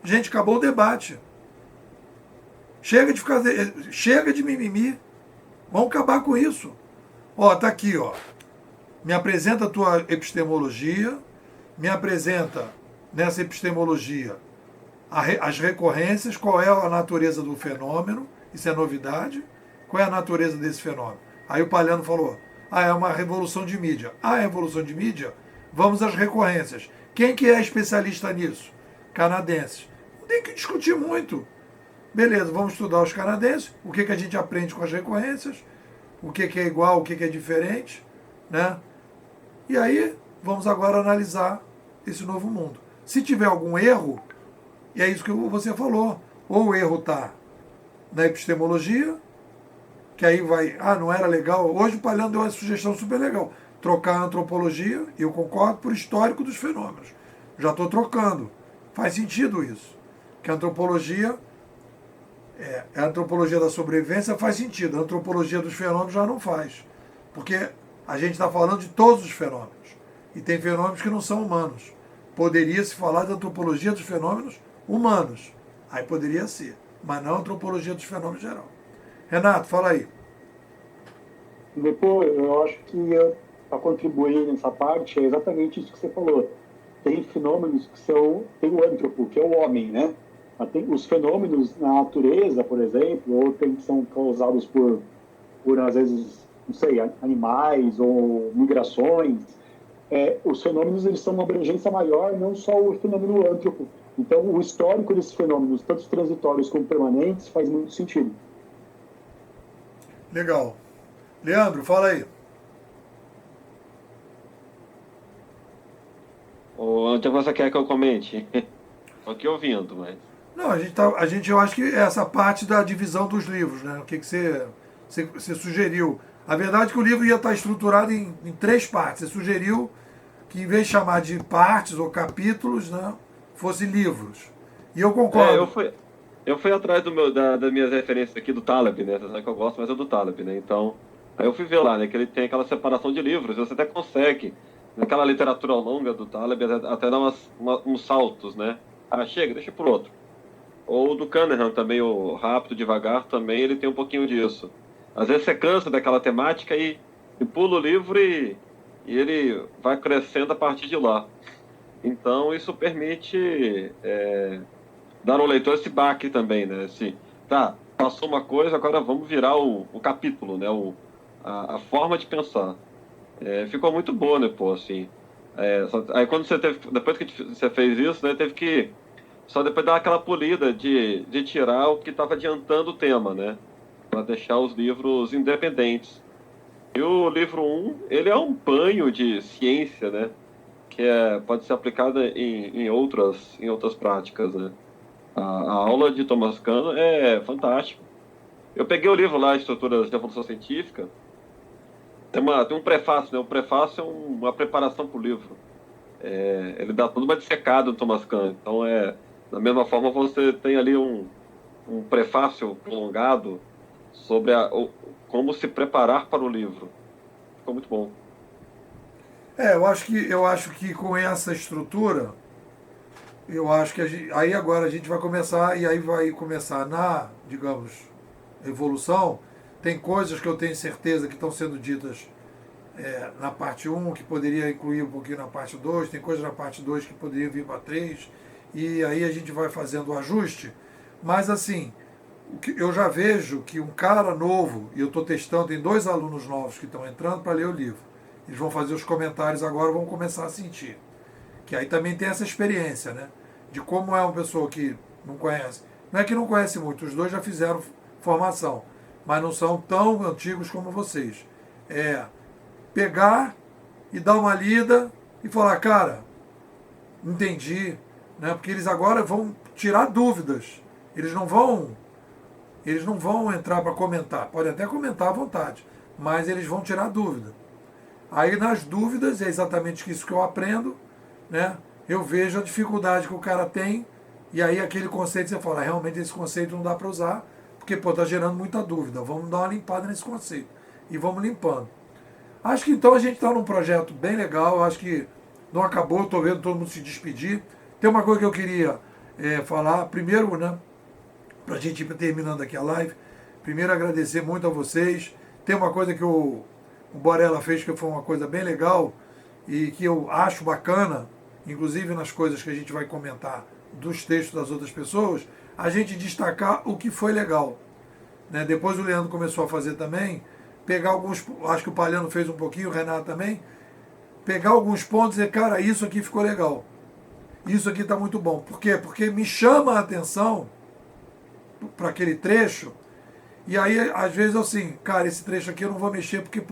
Gente, acabou o debate. Chega de mimimi. Vamos acabar com isso. Ó, tá aqui, ó. Me apresenta a tua epistemologia, me apresenta nessa epistemologia as recorrências, qual é a natureza do fenômeno, isso é novidade, qual é a natureza desse fenômeno. Aí o Palhano falou: é uma revolução de mídia. Revolução de mídia? Vamos às recorrências. Quem que é especialista nisso? Canadenses. Não tem que discutir muito. Beleza, vamos estudar os canadenses, o que a gente aprende com as recorrências, o que é igual, o que é diferente, né? E aí, vamos agora analisar esse novo mundo. Se tiver algum erro, e é isso que você falou, ou o erro está na epistemologia, que aí vai, não era legal. Hoje o Palhano deu uma sugestão super legal: trocar a antropologia, e eu concordo, por histórico dos fenômenos. Já estou trocando. Faz sentido isso. Que a antropologia, a antropologia da sobrevivência faz sentido. A antropologia dos fenômenos já não faz. Porque a gente está falando de todos os fenômenos. E tem fenômenos que não são humanos. Poderia-se falar da antropologia dos fenômenos humanos. Aí poderia ser. Mas não a antropologia dos fenômenos geral. Renato, fala aí. Depois, eu acho que para contribuir nessa parte é exatamente isso que você falou. Tem fenômenos que tem o antropo, que é o homem, né? Mas tem os fenômenos na natureza, por exemplo, ou que são causados por às vezes, não sei, animais ou migrações. Os fenômenos, eles são uma abrangência maior, não só o fenômeno antropo. Então, o histórico desses fenômenos, tanto transitórios como permanentes, faz muito sentido. Legal. Leandro, fala aí. Onde você quer que eu comente? Estou aqui ouvindo, mas... Não, eu acho que é essa parte da divisão dos livros, né? O que você sugeriu. A verdade é que o livro ia estar estruturado em 3 partes. Você sugeriu que, em vez de chamar de partes ou capítulos, né, fosse livros. E eu concordo. Eu fui atrás das minhas referências aqui do Taleb, né? Você sabe que eu gosto, mas é do Taleb, né? Então, aí eu fui ver lá, né? Que ele tem aquela separação de livros. Você até consegue, naquela literatura longa do Taleb, até dar uns saltos, né? Chega, deixa por outro. Ou do Cunningham também, o Rápido, Devagar, também ele tem um pouquinho disso. Às vezes você cansa daquela temática e pula o livro e ele vai crescendo a partir de lá. Então, isso permite dar ao leitor esse baque também, né? Assim, passou uma coisa, agora vamos virar o capítulo, né? A forma de pensar. Ficou muito boa, né, pô, assim. Aí quando depois que você fez isso, né, teve que só depois dar aquela polida de tirar o que estava adiantando o tema, né? Para deixar os livros independentes. E o livro 1, ele é um banho de ciência, né? Que pode ser aplicada em outras práticas, né? A aula de Thomas Kuhn é fantástica. Eu peguei o livro lá, Estruturas de Evolução Científica. Tem um prefácio, né? O prefácio é uma preparação para o livro. ele dá tudo uma dissecada do Thomas Kahn. Então, da mesma forma, você tem ali um prefácio prolongado sobre como se preparar para o livro. Ficou muito bom. Eu acho que com essa estrutura, eu acho que aí agora a gente vai começar, e aí vai começar digamos, evolução. Tem coisas que eu tenho certeza que estão sendo ditas na parte 1, que poderia incluir um pouquinho na parte 2, tem coisas na parte 2 que poderiam vir para 3, e aí a gente vai fazendo o ajuste. Mas assim, eu já vejo que um cara novo, e eu estou testando, tem 2 alunos novos que estão entrando para ler o livro. Eles vão fazer os comentários agora, vão começar a sentir. Que aí também tem essa experiência, né? De como é uma pessoa que não conhece. Não é que não conhece muito, os 2 já fizeram formação, mas não são tão antigos como vocês. Pegar e dar uma lida e falar, cara, entendi, né? Porque eles agora vão tirar dúvidas. Eles não vão entrar para comentar. Podem até comentar à vontade, mas eles vão tirar dúvida. Aí nas dúvidas, é exatamente isso que eu aprendo, né? Eu vejo a dificuldade que o cara tem, e aí aquele conceito você fala, realmente esse conceito não dá para usar, porque está gerando muita dúvida. Vamos dar uma limpada nesse conceito. E vamos limpando. Acho que então a gente está num projeto bem legal, acho que não acabou, estou vendo todo mundo se despedir. Tem uma coisa que eu queria falar, primeiro, né, para a gente ir terminando aqui a live, primeiro agradecer muito a vocês. Tem uma coisa que o Borella fez que foi uma coisa bem legal e que eu acho bacana, inclusive nas coisas que a gente vai comentar dos textos das outras pessoas, a gente destacar o que foi legal. Né? Depois o Leandro começou a fazer também, pegar alguns, acho que o Palhano fez um pouquinho, o Renato também, pegar alguns pontos e dizer, cara, isso aqui ficou legal. Isso aqui está muito bom. Por quê? Porque me chama a atenção para aquele trecho, e aí às vezes assim, cara, esse trecho aqui eu não vou mexer porque,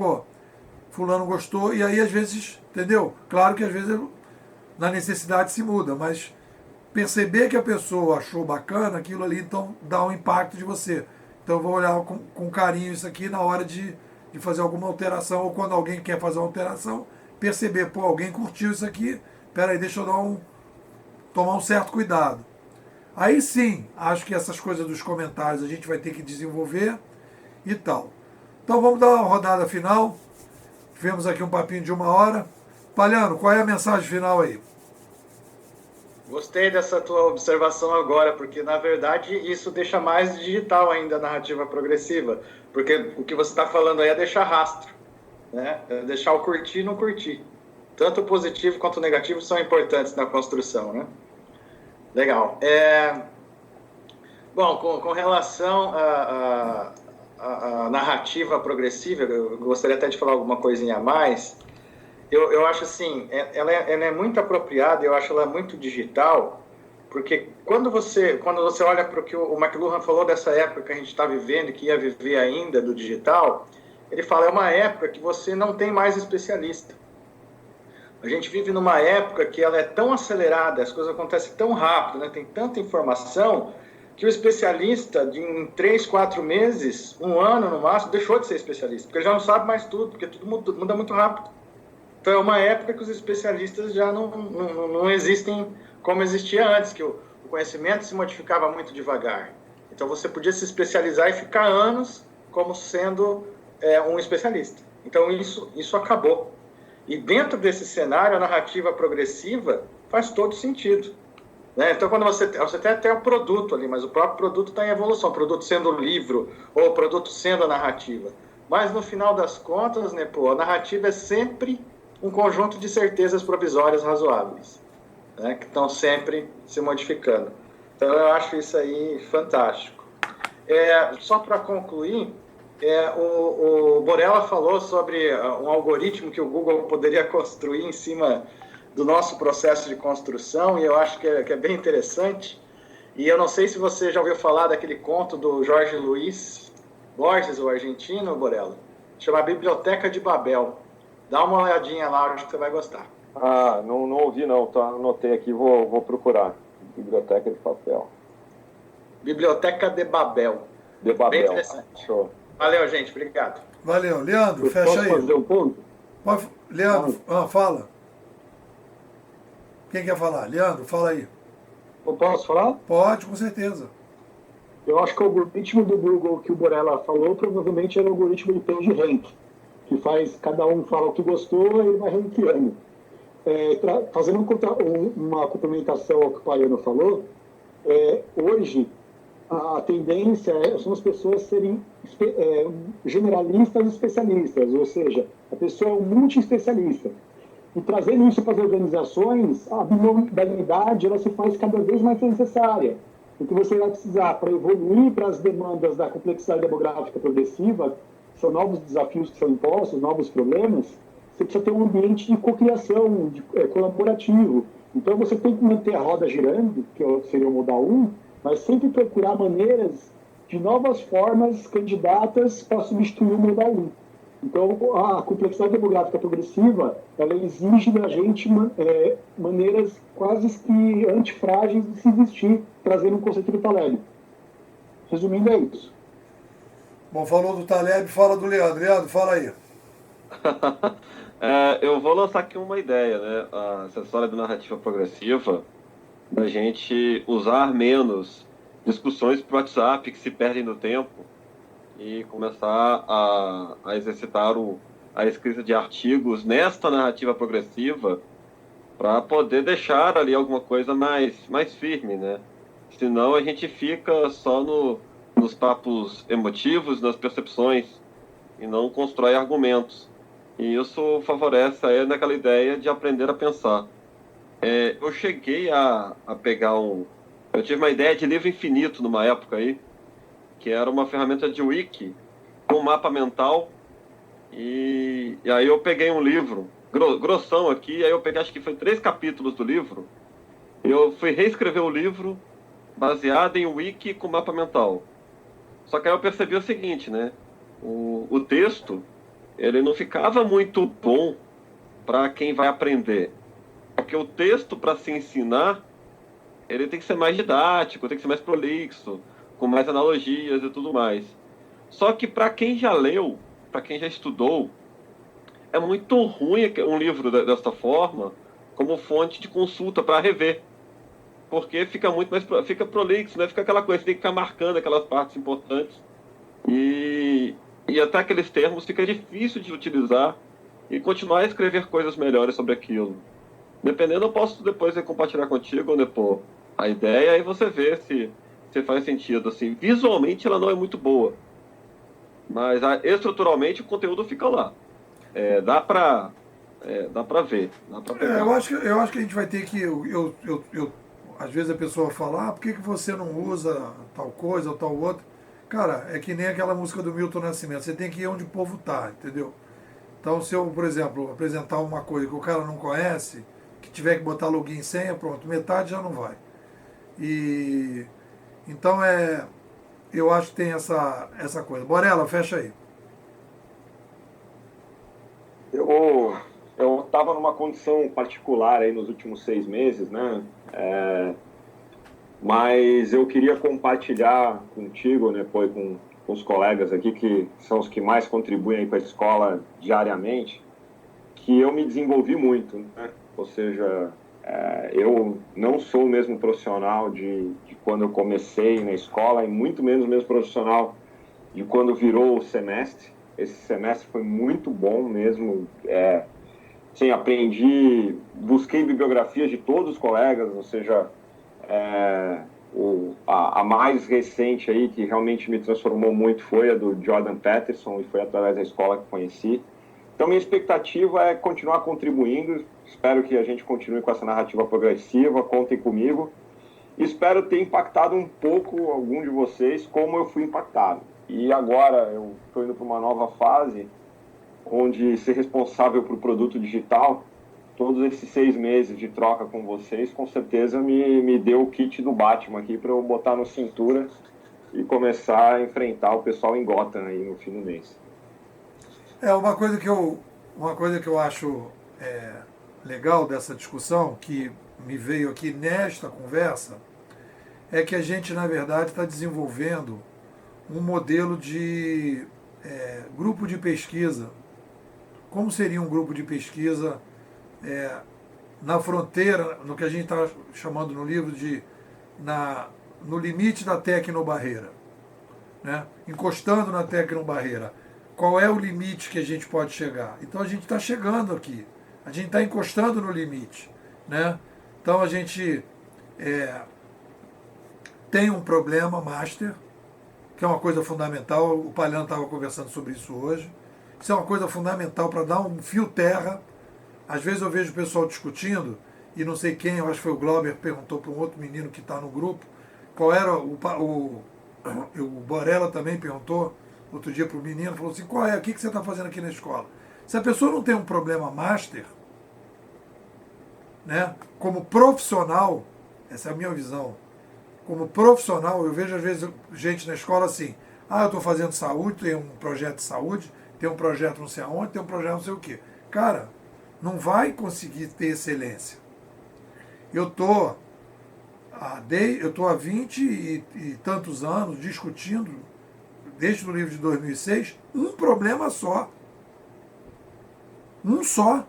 fulano gostou, e aí às vezes, entendeu? Claro que às vezes na necessidade se muda, mas perceber que a pessoa achou bacana aquilo ali, então dá um impacto de você. Então eu vou olhar com carinho isso aqui na hora de fazer alguma alteração, ou quando alguém quer fazer uma alteração, perceber, alguém curtiu isso aqui, peraí, deixa eu tomar um certo cuidado. Aí sim, acho que essas coisas dos comentários a gente vai ter que desenvolver e tal. Então vamos dar uma rodada final. Tivemos aqui um papinho de 1 hora. Palhano, qual é a mensagem final aí? Gostei dessa tua observação agora, porque na verdade isso deixa mais digital ainda a narrativa progressiva, porque o que você está falando aí é deixar rastro, né? É deixar o curtir e não curtir. Tanto o positivo quanto o negativo são importantes na construção, né? Legal. Bom, com relação à narrativa progressiva, eu gostaria até de falar alguma coisinha a mais. Eu acho assim, ela é muito apropriada, eu acho ela muito digital, porque quando você olha para o que o McLuhan falou dessa época que a gente está vivendo, que ia viver ainda do digital, ele fala, é uma época que você não tem mais especialista. A gente vive numa época que ela é tão acelerada, as coisas acontecem tão rápido, né? Tem tanta informação, que o especialista, em 3, 4 meses, 1 ano no máximo, deixou de ser especialista, porque ele já não sabe mais tudo, porque tudo muda muito rápido. Então é uma época que os especialistas já não existem como existia antes, que o conhecimento se modificava muito devagar. Então você podia se especializar e ficar anos como sendo um especialista. Então isso acabou. E dentro desse cenário, a narrativa progressiva faz todo sentido. Né? Então quando você tem até o produto ali, mas o próprio produto está em evolução, o produto sendo o livro, ou o produto sendo a narrativa. Mas no final das contas, né, a narrativa é sempre um conjunto de certezas provisórias razoáveis, né, que estão sempre se modificando. Então eu acho isso aí fantástico. Só para concluir, o Borella falou sobre um algoritmo que o Google poderia construir em cima do nosso processo de construção, e eu acho que é bem interessante. E eu não sei se você já ouviu falar daquele conto do Jorge Luis Borges, o argentino, Borella, chama Biblioteca de Babel. Dá uma olhadinha lá, acho que você vai gostar. Não ouvi não, anotei aqui, vou procurar. Biblioteca de Papel. Biblioteca de Babel. De Babel. Bem interessante. Show. Valeu, gente. Obrigado. Valeu. Leandro, fecha aí. Posso fazer um ponto? Leandro, fala. Quem quer falar? Leandro, fala aí. Eu posso falar? Pode, com certeza. Eu acho que o algoritmo do Google que o Borella falou provavelmente era o algoritmo de PageRank, que faz, cada um fala o que gostou e ele vai ranqueando. Fazendo uma complementação ao que o Paiano falou, hoje a tendência são as pessoas serem generalistas e especialistas, ou seja, a pessoa é um multi-especialista. E trazendo isso para as organizações, a bimodalidade ela se faz cada vez mais necessária. O que você vai precisar para evoluir para as demandas da complexidade demográfica progressiva, são novos desafios que são impostos, novos problemas, você precisa ter um ambiente de cocriação, colaborativo. Então você tem que manter a roda girando, que seria o modal 1, mas sempre procurar maneiras de novas formas candidatas para substituir o modal 1. Então, a complexidade demográfica progressiva, ela exige da gente maneiras quase que antifrágeis de se existir, trazendo um conceito do Taleb. Resumindo, é isso. Bom, falou do Taleb, fala do Leandro. Leandro, fala aí. Eu vou lançar aqui uma ideia, né? Essa história de narrativa progressiva, da gente usar menos discussões por WhatsApp que se perdem no tempo e começar a exercitar a escrita de artigos nesta narrativa progressiva para poder deixar ali alguma coisa mais firme, né? Senão a gente fica só nos papos emotivos, nas percepções e não constrói argumentos. E isso favorece aí naquela ideia de aprender a pensar. Eu cheguei a pegar eu tive uma ideia de livro infinito numa época aí, que era uma ferramenta de wiki com mapa mental, e aí eu peguei um livro, grossão aqui, aí eu peguei, acho que foi 3 capítulos do livro, eu fui reescrever o livro baseado em wiki com mapa mental. Só que aí eu percebi o seguinte, né? O texto, ele não ficava muito bom para quem vai aprender. Porque o texto, para se ensinar, ele tem que ser mais didático, tem que ser mais prolixo, com mais analogias e tudo mais. Só que para quem já leu, para quem já estudou, é muito ruim um livro desta forma como fonte de consulta para rever. Porque fica muito mais fica prolixo, né? Fica aquela coisa, você tem que ficar marcando aquelas partes importantes. E até aqueles termos fica difícil de utilizar e continuar a escrever coisas melhores sobre aquilo. Dependendo, eu posso depois compartilhar contigo, né, pô, a ideia, aí você vê se faz sentido. Assim, visualmente ela não é muito boa, mas estruturalmente o conteúdo fica lá. Dá pra ver, dá pra pegar. Eu acho que a gente vai ter que. Às vezes a pessoa fala, por que você não usa tal coisa ou tal outra? Cara, é que nem aquela música do Milton Nascimento, você tem que ir onde o povo tá, entendeu? Então, se eu, por exemplo, apresentar uma coisa que o cara não conhece, que tiver que botar login e senha, pronto, metade já não vai. E então eu acho que tem essa coisa. Borella, fecha aí. Eu estava numa condição particular aí nos últimos 6 meses, né? Mas eu queria compartilhar contigo, né, com os colegas aqui, que são os que mais contribuem com a escola diariamente, que eu me desenvolvi muito, né? Ou seja, eu não sou o mesmo profissional de quando eu comecei na escola, e muito menos o mesmo profissional de quando virou o semestre. Esse semestre foi muito bom mesmo. Sim, aprendi, busquei bibliografias de todos os colegas, ou seja, a mais recente aí, que realmente me transformou muito, foi a do Jordan Peterson, e foi através da escola que conheci. Então, minha expectativa é continuar contribuindo. Espero que a gente continue com essa narrativa progressiva, contem comigo. Espero ter impactado um pouco algum de vocês, como eu fui impactado. E agora eu estou indo para uma nova fase, onde ser responsável por produto digital, todos esses 6 meses de troca com vocês, com certeza me deu o kit do Batman aqui para eu botar no cintura e começar a enfrentar o pessoal em Gotham aí no fim do mês. Uma coisa que eu acho legal dessa discussão, que me veio aqui nesta conversa, é que a gente, na verdade, está desenvolvendo um modelo de grupo de pesquisa. Como seria um grupo de pesquisa na fronteira, no que a gente está chamando no livro de no limite da tecnobarreira, né? Encostando na tecnobarreira. Qual é o limite que a gente pode chegar? Então a gente está chegando aqui, a gente está encostando no limite, né? Então a gente tem um problema master, que é uma coisa fundamental, o Palhano estava conversando sobre isso hoje. Isso é uma coisa fundamental para dar um fio terra. Às vezes eu vejo o pessoal discutindo, e não sei quem, eu acho que foi o Glauber, perguntou para um outro menino que está no grupo, qual era o Borella também perguntou outro dia para o menino, falou assim, qual é, o que você está fazendo aqui na escola? Se a pessoa não tem um problema master, né, como profissional, essa é a minha visão, como profissional, eu vejo às vezes gente na escola assim, eu estou fazendo saúde, tem um projeto de saúde, tem um projeto não sei aonde, tem um projeto não sei o quê. Cara, não vai conseguir ter excelência. Eu estou há 20 e tantos anos discutindo, desde o livro de 2006, um problema só. Um só.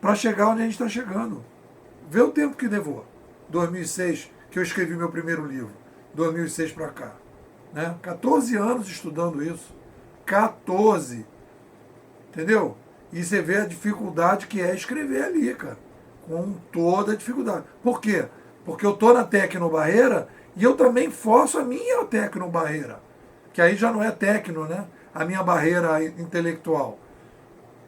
Para chegar onde a gente está chegando. Vê o tempo que levou. 2006, que eu escrevi meu primeiro livro. 2006 para cá. Né? 14 anos estudando isso. 14. Entendeu? E você vê a dificuldade que é escrever ali, cara. Com toda a dificuldade. Por quê? Porque eu estou na tecnobarreira e eu também forço a minha tecnobarreira. Que aí já não é tecno, né? A minha barreira intelectual.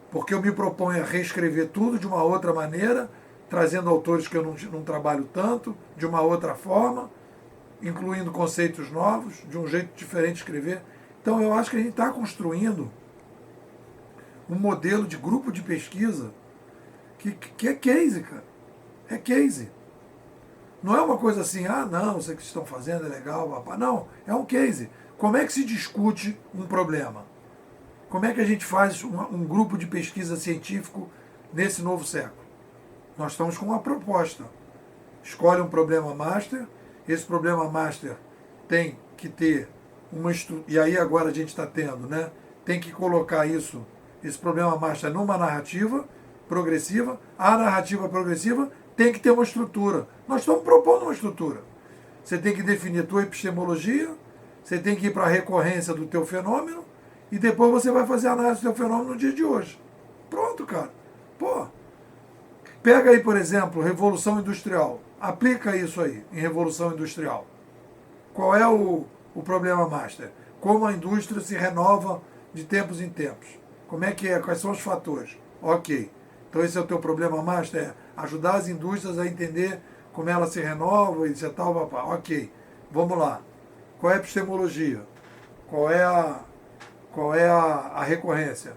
Porque eu me proponho a reescrever tudo de uma outra maneira, trazendo autores que eu não trabalho tanto, de uma outra forma, incluindo conceitos novos, de um jeito diferente de escrever. Então eu acho que a gente está construindo um modelo de grupo de pesquisa que é case, cara. É case. Não é uma coisa assim, não, isso que estão fazendo é legal, papá. Não, é um case. Como é que se discute um problema? Como é que a gente faz um grupo de pesquisa científico nesse novo século? Nós estamos com uma proposta. Escolhe um problema master, esse problema master tem que ter e aí agora a gente está tendo, né? Tem que colocar esse problema master numa narrativa progressiva. A narrativa progressiva tem que ter uma estrutura. Nós estamos propondo uma estrutura. Você tem que definir a tua epistemologia, você tem que ir para a recorrência do teu fenômeno e depois você vai fazer a análise do teu fenômeno no dia de hoje. Pronto, cara. Pô, pega aí, por exemplo, Revolução Industrial. Aplica isso aí em Revolução Industrial. Qual é o problema master? Como a indústria se renova de tempos em tempos. Como é que é? Quais são os fatores? Ok. Então esse é o teu problema master? É ajudar as indústrias a entender como elas se renovam e tal, papá. Ok. Vamos lá. Qual é a epistemologia? Qual é a recorrência?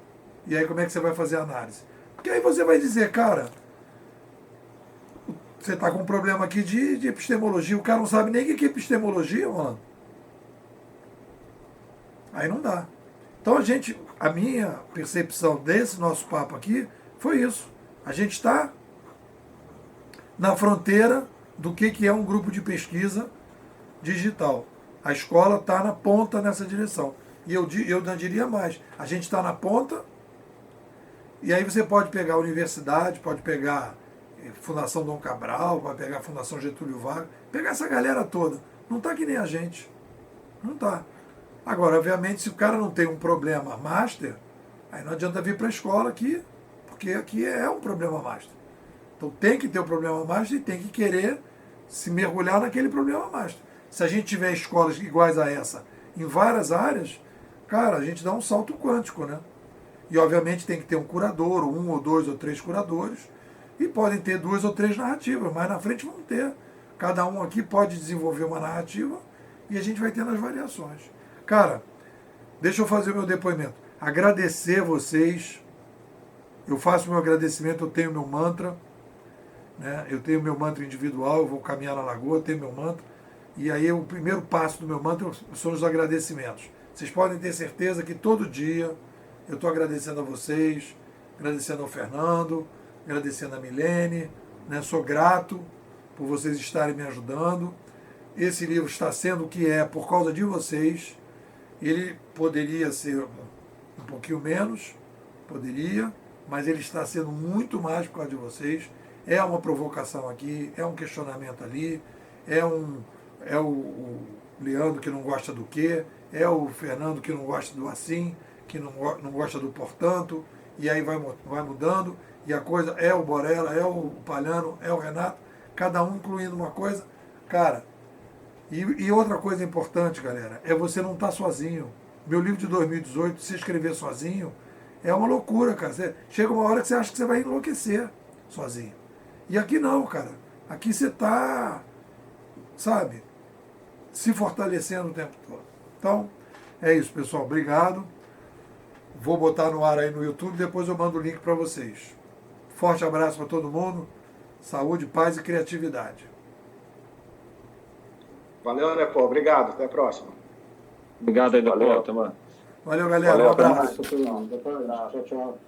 E aí como é que você vai fazer a análise? Porque aí você vai dizer, cara, você está com um problema aqui de epistemologia, o cara não sabe nem o que é epistemologia, mano. Aí não dá. Então a minha percepção desse nosso papo aqui foi isso. A gente está na fronteira do que é um grupo de pesquisa digital. A escola está na ponta nessa direção. E eu não diria mais. A gente está na ponta, e aí você pode pegar a universidade, pode pegar Fundação Dom Cabral, pode pegar a Fundação Getúlio Vargas, pegar essa galera toda. Não está que nem a gente. Não está. Agora, obviamente, se o cara não tem um problema master, aí não adianta vir para a escola aqui, porque aqui é um problema master. Então tem que ter o problema master e tem que querer se mergulhar naquele problema master. Se a gente tiver escolas iguais a essa em várias áreas, cara, a gente dá um salto quântico, né? E obviamente tem que ter um curador, um ou dois ou três curadores, e podem ter 2 ou 3 narrativas, mas na frente vão ter. Cada um aqui pode desenvolver uma narrativa e a gente vai tendo as variações. Cara, deixa eu fazer o meu depoimento. Agradecer vocês. Eu faço meu agradecimento, eu tenho meu mantra, né? Eu tenho meu mantra individual, eu vou caminhar na lagoa, tenho meu mantra. E aí o primeiro passo do meu mantra são os agradecimentos. Vocês podem ter certeza que todo dia eu estou agradecendo a vocês, agradecendo ao Fernando, agradecendo a Milene, né? Sou grato por vocês estarem me ajudando. Esse livro está sendo o que é por causa de vocês. Ele poderia ser um pouquinho menos, poderia, mas ele está sendo muito mais por causa de vocês. É uma provocação aqui, é um questionamento ali, é o Leandro que não gosta do quê, é o Fernando que não gosta do assim, que não gosta do portanto, e aí vai mudando, e a coisa é o Borella, é o Palhano, é o Renato, cada um incluindo uma coisa. Cara, e outra coisa importante, galera, é você não estar sozinho. Meu livro de 2018, se escrever sozinho, é uma loucura, cara. Chega uma hora que você acha que você vai enlouquecer sozinho. E aqui não, cara. Aqui você está, sabe, se fortalecendo o tempo todo. Então, é isso, pessoal. Obrigado. Vou botar no ar aí no YouTube, depois eu mando o link para vocês. Forte abraço para todo mundo. Saúde, paz e criatividade. Valeu, Nepó. Obrigado. Até a próxima. Obrigado aí, Nepó. Valeu. Até mais. Valeu, galera. Valeu, Um até abraço. Tchau, tchau.